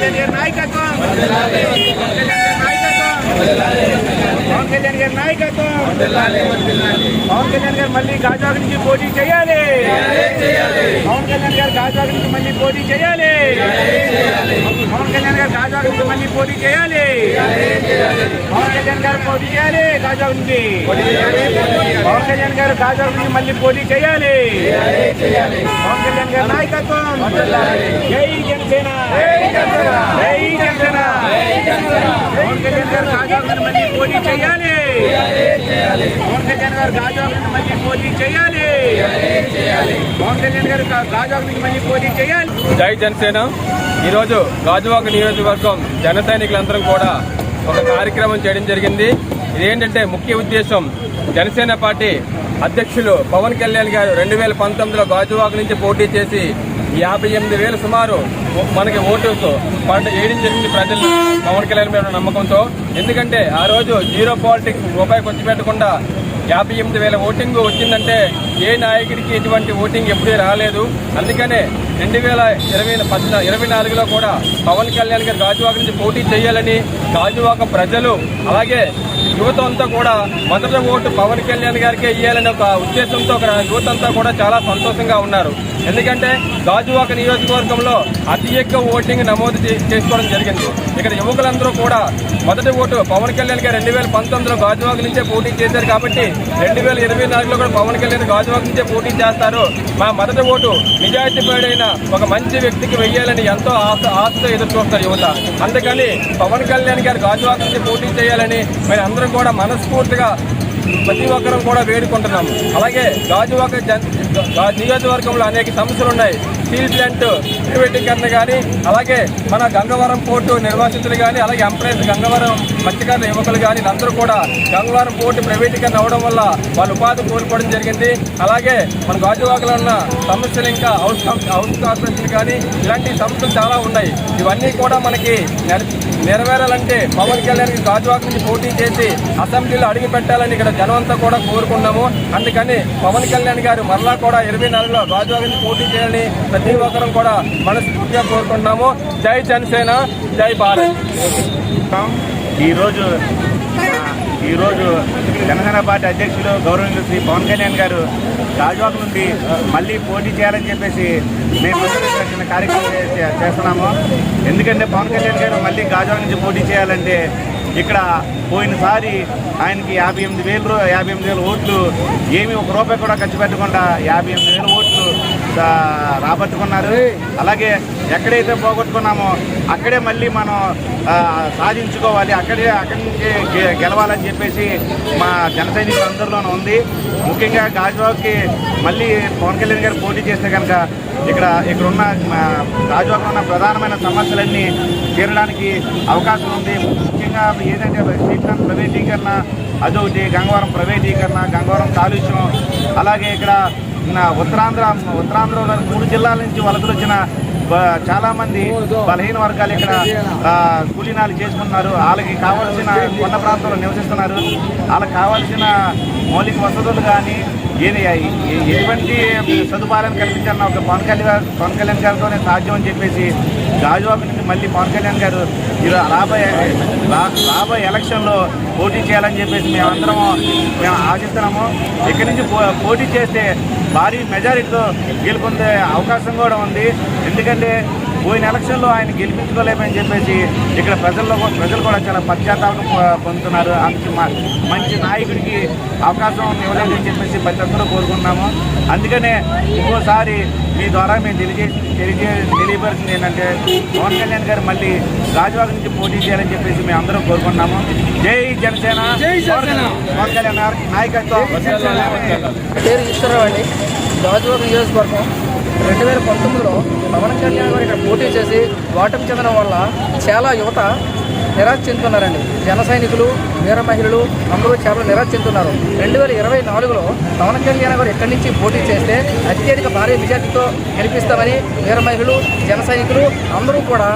కళ్యాణ్ గారి నాయకత్వం, పవన్ కళ్యాణ్ గారి నాయకత్వం. పవన్ కళ్యాణ్ గారు మళ్ళీ గాజువాక నుంచి పోటీ చేయాలి. పవన్ కళ్యాణ్ గారు గాజువాక నుంచి మళ్ళీ పోటీ చేయాలి. పవన్ కళ్యాణ్ గారు గాజువాక నుంచి మళ్ళీ పోటీ చేయాలి. పవన్ కళ్యాణ్ గారు పోటీ చేయాలి గాజువాక నుంచి. పవన్ కళ్యాణ్ గారు గాజువాక నుంచి మళ్ళీ పోటీ చేయాలి. పవన్ కళ్యాణ్ గారి నాయకత్వం. జై జనసేన, జై జనసేన. పవన్ కళ్యాణ్ గారు గాజువాక నుంచి మళ్ళీ పోటీ చేయాలి. పవన్ కళ్యాణ్ గారు గాజువాక నుంచి మళ్ళీ పోటీ చేయాలి. పవన్ కళ్యాణ్ గారు గాజువాక నుంచి మళ్ళీ పోటీ చేయాలి. జై జనసేన. ఈరోజు గాజువాక నియోజకవర్గం జన సైనికులందరం కూడా ఒక కార్యక్రమం చేయడం జరిగింది. ఇదేంటంటే ముఖ్య ఉద్దేశం, జనసేన పార్టీ అధ్యక్షులు పవన్ కళ్యాణ్ గారు 2019లో గాజువాక నుంచి పోటీ చేసి 58,000 సుమారు మనకి ఓటుతో వేయడం జరిగింది ప్రజలు పవన్ కళ్యాణ్ మీద నమ్మకంతో. ఎందుకంటే ఆ రోజు జీరో పాలిటిక్స్, రూపాయి ఖర్చు పెట్టకుండా 58,000 ఓటింగ్ వచ్చిందంటే ఏ నాయకుడికి ఇటువంటి ఓటింగ్ ఎప్పుడూ రాలేదు. అందుకనే 2024లో కూడా పవన్ కళ్యాణ్ గారు గాజువాక నుంచి పోటీ చేయాలని గాజువాక ప్రజలు అలాగే యువత అంతా కూడా మొదటి ఓటు పవన్ కళ్యాణ్ గారికే ఇవ్వాలనే ఒక ఉద్దేశంతో యువత అంతా కూడా చాలా సంతోషంగా ఉన్నారు. ఎందుకంటే గాజువాక నియోజకవర్గంలో అతి ఎక్కువ ఓటింగ్ నమోదు చేసుకోవడం జరిగింది. ఇక్కడ యువకులందరూ కూడా మొదటి ఓటు పవన్ కళ్యాణ్ గారు 2019లో గాజువాక నుంచే పోటీ చేశారు కాబట్టి 2024లో కూడా పవన్ కళ్యాణ్ గాజువాక నుంచే పోటీ చేస్తారు. మా మొదటి ఓటు నిజాయితీపరుడైన ఒక మంచి వ్యక్తికి వెయ్యాలని ఎంతో ఆశతో ఎదురు చూస్తారు యువత. అందుకని పవన్ కళ్యాణ్ గారు గాజువాక నుంచి పోటీ చేయాలని మేము అందరం కూడా మనస్ఫూర్తిగా ప్రతి ఒక్కరం కూడా వేడుకుంటున్నాం. అలాగే గాజువాక నియోజకవర్గంలో అనేక సమస్యలు ఉన్నాయి. స్టీల్ ప్లాంట్ ప్రైవేటీకరణ కానీ, అలాగే మన గంగవరం పోర్టు నిర్వాసితులు కానీ, అలాగే ఎంప్లాయీస్ గంగవరం మత్స్యకారుల యువకులు కానీ వీళ్ళందరూ కూడా గంగవరం పోర్టు ప్రైవేటీకరణ అవడం వల్ల వాళ్ళు ఉపాధి కోల్పోవడం జరిగింది. అలాగే మన గాజువాకలో ఉన్న సమస్యలు ఇంకా హౌస్ కార్పొరేషన్ కానీ ఇలాంటి సమస్యలు చాలా ఉన్నాయి. ఇవన్నీ కూడా మనకి నెరవేరాలంటే పవన్ కళ్యాణ్ గాజువాక నుంచి పోటీ చేసి అసెంబ్లీలో అడుగు పెట్టాలని ఇక్కడ జనం అంతా కూడా కోరుకున్నాము. అందుకని పవన్ కళ్యాణ్ గారు మరలా కూడా 24లో గాజువాక నుంచి పోటీ చేయాలని ప్రతి ఒక్కరం కూడా మనస్ఫూర్తిగా కోరుకుంటున్నాము. జై జనసేన, జై భారత్. ఈరోజు జనసేన పార్టీ అధ్యక్షులు గౌరవనీయులు శ్రీ పవన్ కళ్యాణ్ గారు గాజువాక నుండి మళ్ళీ పోటీ చేయాలని చెప్పేసి మేము చిన్న కార్యక్రమం చేస్తున్నాము. ఎందుకంటే పవన్ కళ్యాణ్ గారు మళ్ళీ గాజువాక నుంచి పోటీ చేయాలంటే ఇక్కడ పోయినసారి ఆయనకి 58,000 ఓట్లు ఏమీ ఒక రూపాయి కూడా ఖర్చు పెట్టకుండా 58,000 ఓట్లు రాబట్టుకున్నారు. అలాగే ఎక్కడైతే పోగొట్టుకున్నామో అక్కడే మళ్ళీ మనం సాధించుకోవాలి, అక్కడి నుంచి గెలవాలని చెప్పేసి మా జన సైనికులందరిలోనూ ఉంది. ముఖ్యంగా గాజువాకకి మళ్ళీ పవన్ కళ్యాణ్ గారు పోటీ చేస్తే కనుక ఇక్కడున్న గాజువాకలో ఉన్న ప్రధానమైన సమస్యలన్నీ తీరడానికి అవకాశం ఉంది. ముఖ్యంగా ఏదంటే స్టీల్ ప్రైవేటీకరణ అదొకటి, గంగవరం ప్రైవేటీకరణ, గంగవరం కాలుష్యం, అలాగే ఇక్కడ ఉత్తరాంధ్రలోని 3 జిల్లాల నుంచి వలసలు వచ్చిన చాలామంది బలహీన వర్గాలు ఇక్కడ కూలీనాలు చేసుకున్నారు. వాళ్ళకి కావాల్సిన కొండ ప్రాంతంలో నివసిస్తున్నారు. వాళ్ళకి కావాల్సిన మౌలిక వసతులు కానీ ఎటువంటి సదుపాయాలను కల్పించాలన్న ఒక పవన్ కళ్యాణ్ గారితోనే సాధ్యం అని చెప్పేసి గాజువాక నుంచి మళ్ళీ పవన్ కళ్యాణ్ గారు రాబోయే ఎలక్షన్లో పోటీ చేయాలని చెప్పేసి మేము ఆశిస్తున్నాము. ఇక్కడి నుంచి పోటీ చేస్తే భారీ మెజారిటీతో గెలుపొందే అవకాశం కూడా ఉంది. ఎందుకంటే పోయిన ఎలక్షన్లో ఆయన గెలిపించుకోలేమని చెప్పేసి ఇక్కడ ప్రజలు కూడా చాలా పశ్చాత్తాపం పొందుతున్నారు. మంచి నాయకుడికి అవకాశం ఇవ్వలేదని చెప్పేసి ప్రతి ఒక్కరూ కోరుకుంటున్నాము. అందుకనే ఇంకోసారి మీ ద్వారా మేము తెలియపరిచింది ఏంటంటే పవన్ కళ్యాణ్ గారు మళ్ళీ గాజువాక నుంచి పోటీ చేయాలని చెప్పేసి మేము అందరం కోరుకుంటున్నాము. జై జనసేన, పవన్ కళ్యాణ్ నాయకత్వం. పేరు ఈశ్వరరావు అండి. గాజువాక నియోజకవర్గం 2019లో పవన్ కళ్యాణ్ గారు ఇక్కడ పోటీ చేసి ఓటమి చెందడం వల్ల చాలా యువత నిరాశ చెందుతున్నారండి. జన సైనికులు, వీర మహిళలు అందరూ చాలా నిరాశ చెందుతున్నారు. 2024లో పవన్ కళ్యాణ్ గారు ఇక్కడి నుంచి పోటీ చేస్తే అత్యధిక భారీ మెజార్టీతో గెలిపిస్తామని వీర మహిళలు, జన సైనికులు అందరూ కూడా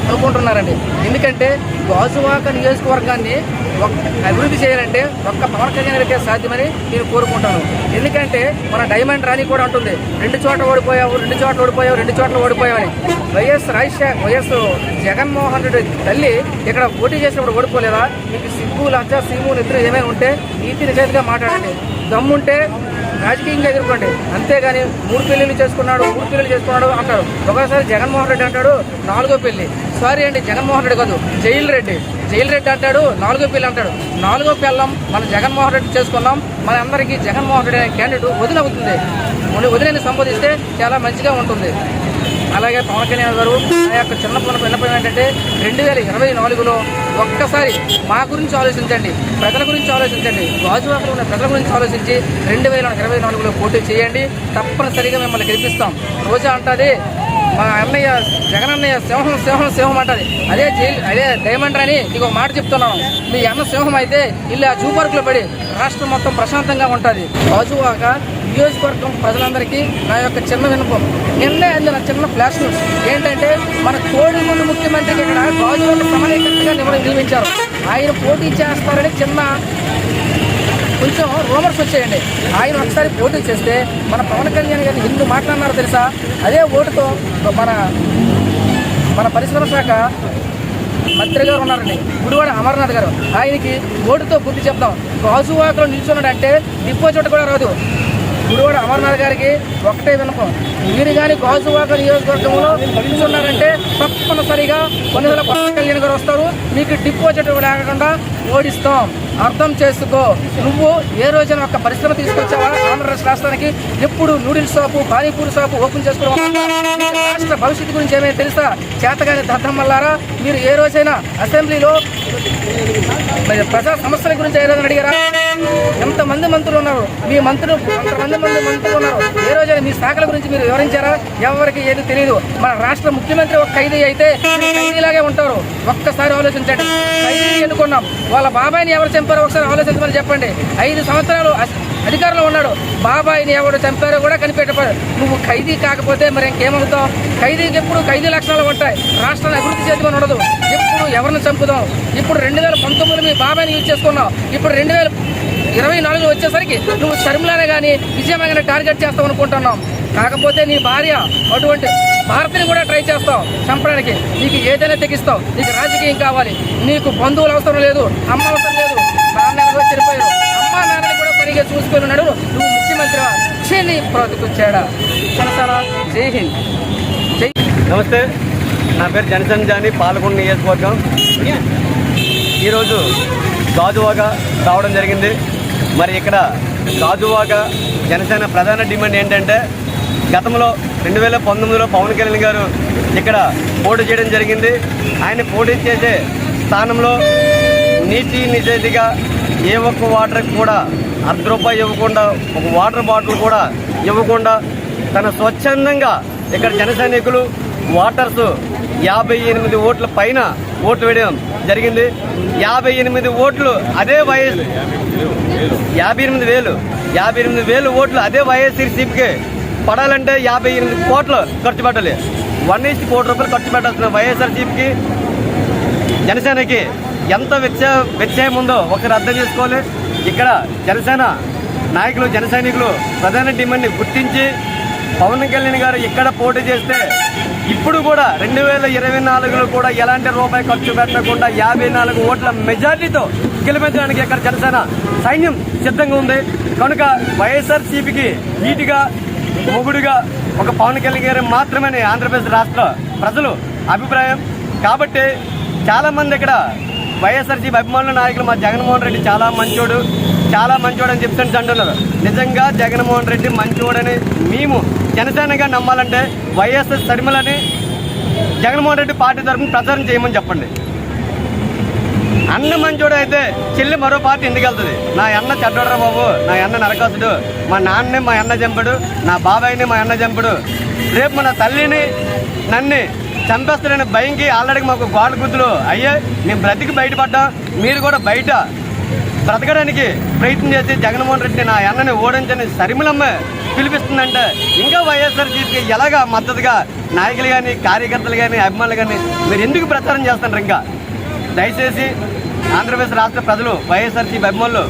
అనుకుంటున్నారండి. ఎందుకంటే గాజువాక నియోజకవర్గాన్ని అభివృద్ధి చేయాలంటే ఒక్క పవన్ కళ్యాణ్ గారికే సాధ్యమని నేను కోరుకుంటాను. ఎందుకంటే మన డైమండ్ రాణి కూడా ఉంటుంది, 2 చోట్ల ఓడిపోయావు, 2 చోట్ల ఓడిపోయావు, 2 చోట్ల ఓడిపోయావని. వైఎస్ జగన్మోహన్ రెడ్డి తల్లి ఇక్కడ పోటీ చేసినప్పుడు ఓడిపోలేదా? మీకు సిగ్గు లజ్జ సీము నిద్ర ఏమైనా ఉంటే నీతి నిజాయితీగా మాట్లాడండి, దమ్ముంటే రాజకీయంగా ఎదుర్కోండి. అంతేగాని 3 పెళ్లిళ్ళు చేసుకున్నాడు అంటాడు. ఒకసారి జగన్మోహన్ రెడ్డి అంటాడు 4వ పెళ్లి. సారీ అండి, జగన్మోహన్ రెడ్డి కాదు, జైలు రెడ్డి అంటాడు 4వ పెళ్లి అంటాడు. 4వ పెళ్ళం మన జగన్మోహన్ రెడ్డి చేసుకున్నాం. మన అందరికీ జగన్మోహన్ రెడ్డి అనే క్యాండిడేట్ వదిలవుతుంది. వదిలేని సంబోధిస్తే చాలా మంచిగా ఉంటుంది. అలాగే పవన్ కళ్యాణ్ గారు ఆ యొక్క చిన్న విన్నపం ఏంటంటే 2024లో ఒక్కసారి మా గురించి ఆలోచించండి, ప్రజల గురించి ఆలోచించండి, గాజువాకలో ఉన్న ప్రజల గురించి ఆలోచించి 2024లో పోటీ చేయండి. తప్పనిసరిగా మిమ్మల్ని గెలిపిస్తాం. రోజా అంటది మా అన్నయ్య జగనన్నయ్య సింహం అంటది. అదే డైమండ్ అని నీకు ఒక మాట చెప్తున్నాను, మీ అన్న సింహం అయితే ఇల్లు ఆ జూ పార్కులో పడి రాష్ట్రం మొత్తం ప్రశాంతంగా ఉంటుంది. గాజువాక నియోజకవర్గం ప్రజలందరికీ నా యొక్క చిన్న విన్నపం, నిన్నే అందిన చిన్న ఫ్లాష్ న్యూస్ ఏంటంటే మన కోడిగుండు ముఖ్యమంత్రికి ఇక్కడ గాజువాక సమన్వయకర్తగా నియమించారు. ఆయన పోటీ చేస్తారని కొంచెం రూమర్స్ వచ్చాయండి. ఆయన ఒకసారి పోటీ చేస్తే మన పవన్ కళ్యాణ్ గారిని ఎందుకు మాట్లాడినారో తెలుసా? అదే ఓటుతో మన పరిశ్రమ శాఖ మంత్రి గారు ఉన్నారండి, గుడివాడ అమర్నాథ్ గారు, ఆయనకి ఓటుతో బుద్ధి చెప్తాం. గాజువాకలో నిల్చున్నాడంటే డిపో చోట కూడా రాదు. గుడివాడ అమర్నాథ్ గారికి ఒకటే విన్నపం, మీరు కానీ గాజువాక నియోజకవర్గంలో నిల్చున్నారంటే తప్పనిసరిగా కొన్నివేల పవన్ కళ్యాణ్ గారు వస్తారు, మీకు డిపాజిట్ లేకుండా ఓడిస్తాం. అర్థం చేసుకో. నువ్వు ఏ రోజైనా ఒక పరిశ్రమ తీసుకొచ్చావా ఆంధ్రప్రదేశ్ రాష్ట్రానికి? ఎప్పుడు noodles shop, panipuri shop open చేసుకోవడం రాష్ట్ర భవిష్యత్తు గురించి ఏమైనా తెలుసా? చేతగాని దద్దమ్మల్లారా, మీరు ఏ రోజైనా అసెంబ్లీలో ప్రజా సమస్యల గురించి ఏ రోజైనా అడిగారా? ఎంతమంది మంత్రులు ఉన్నారు, మీ మంత్రులు అంతమంది మంత్రులు ఉన్నారు, ఏ రోజైనా మీ శాఖల గురించి మీరు వివరించారా? ఎవరికి ఏది తెలియదు. మన రాష్ట్ర ముఖ్యమంత్రి ఒక ఖైదీ అయితే ఖైదీలాగే ఉంటారు. ఒక్కసారి ఆలోచించండి. ఖైదీ ఎన్నుకున్నాం, వాళ్ళ బాబాయిని ఎవరు చంపారో ఒకసారి ఆలోచించమని చెప్పండి. 5 సంవత్సరాలు అధికారంలో ఉన్నాడు, బాబాయిని ఎవరు చంపారో కూడా కనిపెట్టపారు. నువ్వు ఖైదీ కాకపోతే మరి ఇంకేమవుతావు? ఖైదీకి ఎప్పుడు ఖైదీ లక్షణాలు ఉంటాయి. రాష్ట్రాన్ని అభివృద్ధి చేద్దామని ఉండదు. ఎప్పుడు ఎవరిని చంపుదాం? ఇప్పుడు 2019 మీ బాబాయిని యూజ్ చేసుకున్నావు, ఇప్పుడు 2024 వచ్చేసరికి నువ్వు షర్మిలానే కానీ విజయమ్మని టార్గెట్ చేస్తావు అనుకుంటున్నాం. కాకపోతే నీ భార్య అటువంటి భారతిని కూడా ట్రై చేస్తావు చంపడానికి. నీకు ఏదైనా తెగిస్తావు. నీకు రాజకీయం కావాలి, నీకు బంధువులు అవసరం లేదు, అమ్మ అవసరం లేదు, నాన్న చనిపోయారు, అమ్మ నాన్నని కూడా సరిగా చూసుకొని ఉన్నాడు. నువ్వు ముఖ్యమంత్రి చెల్లి ప్రతికొచ్చాడా? కనసారా. జై హింద్. నమస్తే, నా పేరు జనసేన జాని, పాలకొండ నియోజకవర్గం. ఈరోజు గాజువాక రావడం జరిగింది. మరి ఇక్కడ గాజువాక జనసేన ప్రధాన డిమాండ్ ఏంటంటే, గతంలో 2019లో పవన్ కళ్యాణ్ గారు ఇక్కడ పోటీ చేయడం జరిగింది. ఆయన పోటీ చేసే స్థానంలో నీతి నిజాయితీగా ఏ ఒక్క వాటర్కి కూడా ₹1 ఇవ్వకుండా, ఒక వాటర్ బాటిల్ కూడా ఇవ్వకుండా తన స్వచ్ఛందంగా ఇక్కడ జన సైనికులు వాటర్స్ 58 ఓట్ల పైన ఓట్లు వేయడం జరిగింది. 58 ఓట్లు అదే వైఎస్ 58,000 ఓట్లు అదే వైఎస్ఆర్సీపీకి పడాలంటే 58 కోట్లు ఖర్చు పెట్టాలి. 1 కోటి రూపాయలు ఖర్చు పెట్టాల్సిన వైఎస్ఆర్సీపీకి జనసేనకి ఎంత వ్యత్యాసం ఉందో ఒకసారి అర్థం చేసుకోవాలి. ఇక్కడ జనసేన నాయకులు, జన సైనికులు ప్రధాన డిమాండ్ని గుర్తించి పవన్ కళ్యాణ్ గారు ఇక్కడ పోటీ చేస్తే ఇప్పుడు కూడా 2024లో కూడా ఎలాంటి రూపాయి ఖర్చు పెట్టకుండా 54 ఓట్ల మెజార్టీతో గెలిపించడానికి ఇక్కడ జనసేన సైన్యం సిద్ధంగా ఉంది. కనుక వైఎస్ఆర్సీపీకి వీటిగా మొగుడుగా ఒక పవన్ కళ్యాణ్ గారు మాత్రమే ఆంధ్రప్రదేశ్ రాష్ట్ర ప్రజలు అభిప్రాయం. కాబట్టి చాలామంది ఇక్కడ వైఎస్ఆర్సీపీ అభిమానుల నాయకులు మా జగన్మోహన్ రెడ్డి చాలా మంచోడు అని చెప్తుంటే అంటున్నారు. నిజంగా జగన్మోహన్ రెడ్డి మంచోడని మేము జనసేనగా నమ్మాలంటే వైఎస్ఆర్ షర్మిలని జగన్మోహన్ రెడ్డి పార్టీ తరఫున ప్రచారం చేయమని చెప్పండి. అన్న మంచోడు అయితే చెల్లి మరో పార్టీ ఎందుకు వెళ్తుంది? నా అన్న చెడ్డోడరా బాబు, నా అన్న నరకాసుడు, మా నాన్నే మా అన్న చంపడు, నా బాబాయిని మా అన్న చంపడు, రేపు మన తల్లిని నన్ను చంపేస్తాడని భయంకి ఆల్రెడీ మాకు గోడ గుద్దులు అయ్యే మేము బ్రతికి బయటపడ్డా. మీరు కూడా బయట బ్రతకడానికి ప్రయత్నం చేసి జగన్మోహన్ రెడ్డి నా అన్నని ఓడించని షర్మిలమ్మ పిలిపిస్తుందంటే ఇంకా వైఎస్ఆర్సీపీకి ఎలాగా మద్దతుగా నాయకులు కానీ, కార్యకర్తలు కానీ, అభిమానులు కానీ మీరు ఎందుకు ప్రచారం చేస్తున్నారు? ఇంకా దయచేసి ఆంధ్రప్రదేశ్ రాష్ట్ర ప్రజలు వైఎస్ఆర్సీపీ అభిమానులు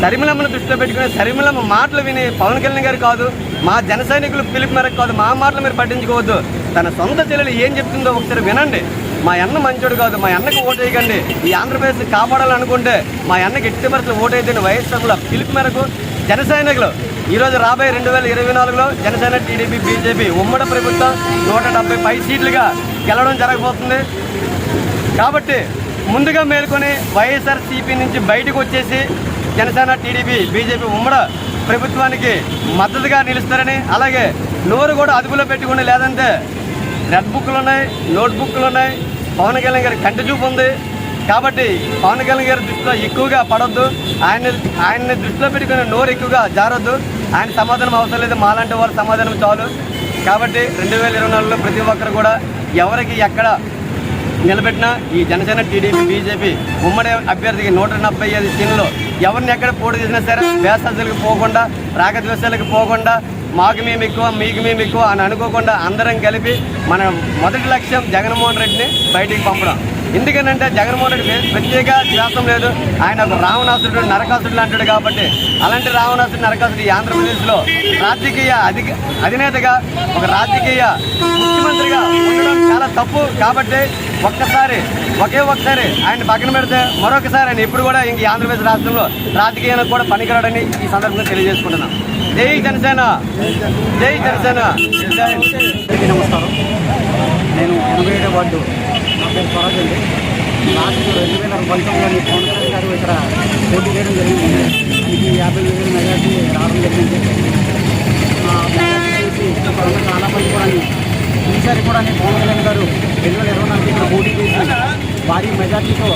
షర్మిలమ్మను దృష్టిలో పెట్టుకుని షర్మిలమ్మ మాటలు విని పవన్ కళ్యాణ్ గారు కాదు, మా జన సైనికులు పిలుపు మేరకు కాదు, మా మాటలు మీరు పట్టించుకోవద్దు. తన సొంత చెల్లెలు ఏం చెప్తుందో ఒకసారి వినండి. మా అన్న మంచోడు కాదు, మా అన్నకు ఓటు వేయకండి, ఈ ఆంధ్రప్రదేశ్ కాపాడాలనుకుంటే మా అన్నకి ఎట్టి పరిస్థితులు ఓటు వేయద్దని వైఎస్ఆర్ల పిలుపు మేరకు జన సైనికులు ఈరోజు రాబోయే 2024లో జనసేన, టీడీపీ, బీజేపీ ఉమ్మడి ప్రభుత్వం 170 పై సీట్లుగా గెలవడం జరగబోతుంది. కాబట్టి ముందుగా మేల్కొని వైఎస్ఆర్సీపీ నుంచి బయటకు వచ్చేసి జనసేన, టీడీపీ, బీజేపీ ఉమ్మడి ప్రభుత్వానికి మద్దతుగా నిలుస్తారని, అలాగే నోరు కూడా అదుపులో పెట్టుకుని, లేదంటే రెడ్ బుక్లు ఉన్నాయి, నోట్ బుక్లు ఉన్నాయి. పవన్ కళ్యాణ్ గారి కంటి చూపు ఉంది కాబట్టి పవన్ కళ్యాణ్ గారి దృష్టిలో ఎక్కువగా పడొద్దు. ఆయన్ని దృష్టిలో పెట్టుకుని నోరు ఎక్కువగా జారొద్దు. ఆయన సమాధానం అవసరం లేదు, మాలాంటి వారి సమాధానం చాలు. కాబట్టి 2024లో ప్రతి ఒక్కరు కూడా ఎవరికి ఎక్కడ నిలబెట్టినా ఈ జనసేన, టీడీపీ, బీజేపీ ఉమ్మడి అభ్యర్థికి 175 సీన్లో ఎవరిని ఎక్కడ పోటీ చేసినా సరే వేసలకు పోకుండా, రాగద్వేషాలకు పోకుండా, మాకు మేము ఎక్కువ, మీకు మేము ఎక్కువ అని అనుకోకుండా అందరం కలిపి మన మొదటి లక్ష్యం జగన్మోహన్ రెడ్డిని బయటికి పంపడం. ఎందుకనంటే జగన్మోహన్ రెడ్డి ప్రత్యేక ద్వేషం లేదు, ఆయన ఒక రావణాసురుడు, నరకాసురుడు అంటాడు. కాబట్టి అలాంటి రావణాసురుడు, నరకాసురుడు ఈ ఆంధ్రప్రదేశ్లో రాజకీయ అధినేతగా, ఒక రాజకీయ ముఖ్యమంత్రిగా ఉండడం చాలా తప్పు. కాబట్టి ఒకే ఒక్కసారి ఆయన పక్కన పెడితే మరొకసారి ఆయన ఎప్పుడు కూడా ఇంక ఆంధ్రప్రదేశ్ రాష్ట్రంలో రాజకీయానికి కూడా పనికిరాడని ఈ సందర్భంగా తెలియజేసుకుంటున్నాం. జై జనసేన, జై జనసేన. నమస్కారం. నేను 87వ వార్డు, నా పేరు స్వరాజ్ అండి. లాస్ట్ 2019లోని పవన్ కళ్యాణ్ గారు ఇక్కడ పోటీ చేయడం జరిగింది. ఇది 50,000 మెజార్టీ రావడం జరిగింది. చాలా మంది కూడా ఈసారి కూడా పవన్ కళ్యాణ్ గారు 2024 ఇక్కడ పోటీ చేసి భారీ మెజార్టీతో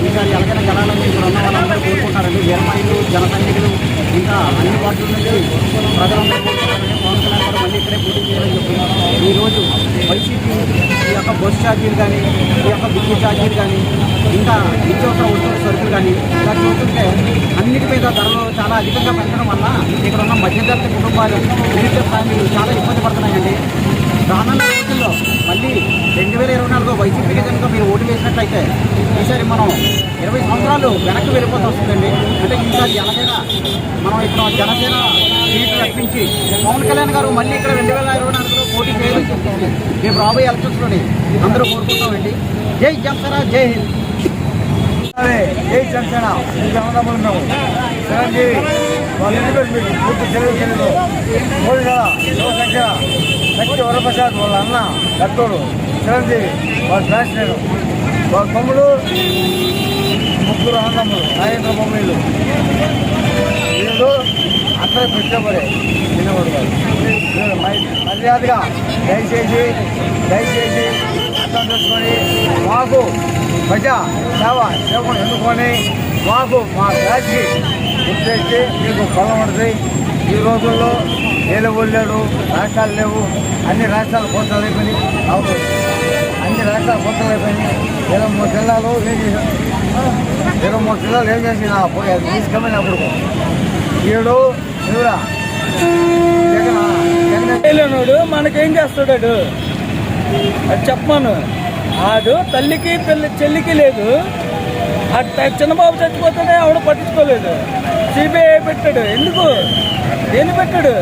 ఈసారి ఎలాగైనా గెలాలని ఇక్కడ ఉన్న వాళ్ళందరూ కోరుకుంటారండి. వీరమహిళలు, జన సైనికులు, ఇంకా అన్ని పార్టీల నుంచి ప్రజలందరూ కోరుకుంటారని పవన్ కళ్యాణ్ గారు మళ్ళీ ఇక్కడే పోటీ చేయాలని చెప్పి ఈరోజు వైసీపీ ఈ యొక్క బస్సు ఛార్జీలు కానీ, ఈ యొక్క బిల్లు ఛార్జీలు కానీ, ఇంకా నిత్యావసర వస్తువుల సరుకులు కానీ ఇలా చూస్తుంటే అన్నిటి మీద ధరలు చాలా అధికంగా పెంచడం వల్ల ఇక్కడ ఉన్న మధ్యతరగతి కుటుంబాలు, మిడిల్ ఫ్యామిలీలు చాలా ఇబ్బంది పడుతున్నాయండి. రానున్న రోజుల్లో మళ్ళీ 2024లో వైసీపీకి కనుక మీరు ఓటు వేసినట్లయితే ఈసారి మనం 20 సంవత్సరాలు వెనక్కి వెళ్ళిపోతూ వస్తుందండి. అంటే ఈసారి ఎలాగైనా మనం ఇక్కడ జనసేన సీట్లు రప్పించి పవన్ కళ్యాణ్ గారు మళ్ళీ ఇక్కడ 2024లో పోటీ చేయాలని చెప్పి రేపు రాబోయే ఎలక్షన్స్లోని అందరూ కోరుకుంటామండి. జై జనసేన, జై హింద్. జై జనసేన. అన్నదమ్ములు మేము చిరంజీవి వాళ్ళ ఇంటికి మీకు పూర్తి తెలియదు. మోడీ గారు యువసంఖ్య లక్ష్య వరప్రసాద్ వాళ్ళ అన్న దత్తోడు చిరంజీవి, వాళ్ళ ప్యాషనేరు, వాళ్ళ తమ్ముడు, ముగ్గురు అన్నదమ్ములు, నాగేంద్ర బొమ్మలు. వీళ్ళు అందరూ పెట్టబడే తినవాడు కాదు. మర్యాదగా దయచేసి అర్థం చేసుకొని మాకు ప్రజా సేవకులు ఎన్నుకొని మాకు మా బ్యాచ్కి గుర్తించి మీకు పొలం పడుతుంది. ఈ రోజుల్లో ఏలవల్లేడు, రాష్ట్రాలు లేవు, అన్ని రాష్ట్రాలు కోతలు అయిపోయినాయి. అన్ని రాష్ట్రాలు కోతలు అయిపోయినాయి. 23 జిల్లాలు ఏం చేశారు, 23 జిల్లాలు ఏం చేసి తీసుకెళ్ళినప్పుడు ఈడు ఎవరా జగన్ మనకేం చేస్తాడు అది చెప్పమాను. ఆడు తల్లికి చెల్లికి లేదు. చిన్నబాబు చచ్చిపోతేనే ఆవిడ పట్టించుకోలేదు. సిబిఐ పెట్టాడు. ఎందుకు? దేన్ని పెట్టాడు?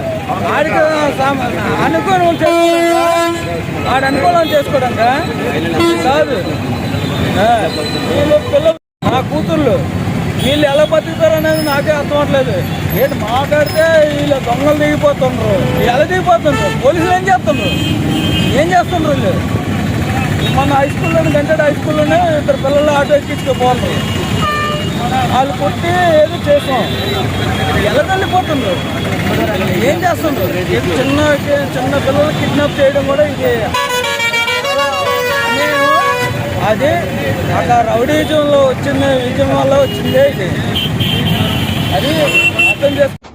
ఆడికి అనుకూలం ఆడు అనుకూలం చేసుకోవడంగా కాదు. వీళ్ళు పిల్లలు, నా కూతుర్లు, వీళ్ళు ఎలా బతుకుతారు అనేది నాకే అర్థం అవ్వట్లేదు. ఏంటి మాట్లాడితే వీళ్ళు దొంగలు దిగిపోతుండ్రు. ఎలా దిగిపోతుండ్రు? పోలీసులు ఏం చేస్తుండ్రు వీళ్ళు? మన హై స్కూల్లోనే, గంటెడ్ హై స్కూల్లోనే 2 పిల్లలు ఆటో ఎక్కించుకోపోవాలి. వాళ్ళు కొట్టి ఏదో చేసాం. ఎలా వెళ్ళిపోతుండ్రు? ఏం చేస్తుండ్రు? చిన్న పిల్లలు కిడ్నాప్ చేయడం కూడా ఇది. నేను అది అక్కడ రౌడీజంలో వచ్చిన విజయం వల్ల వచ్చిందే ఇది. అది అర్థం చేస్తాను.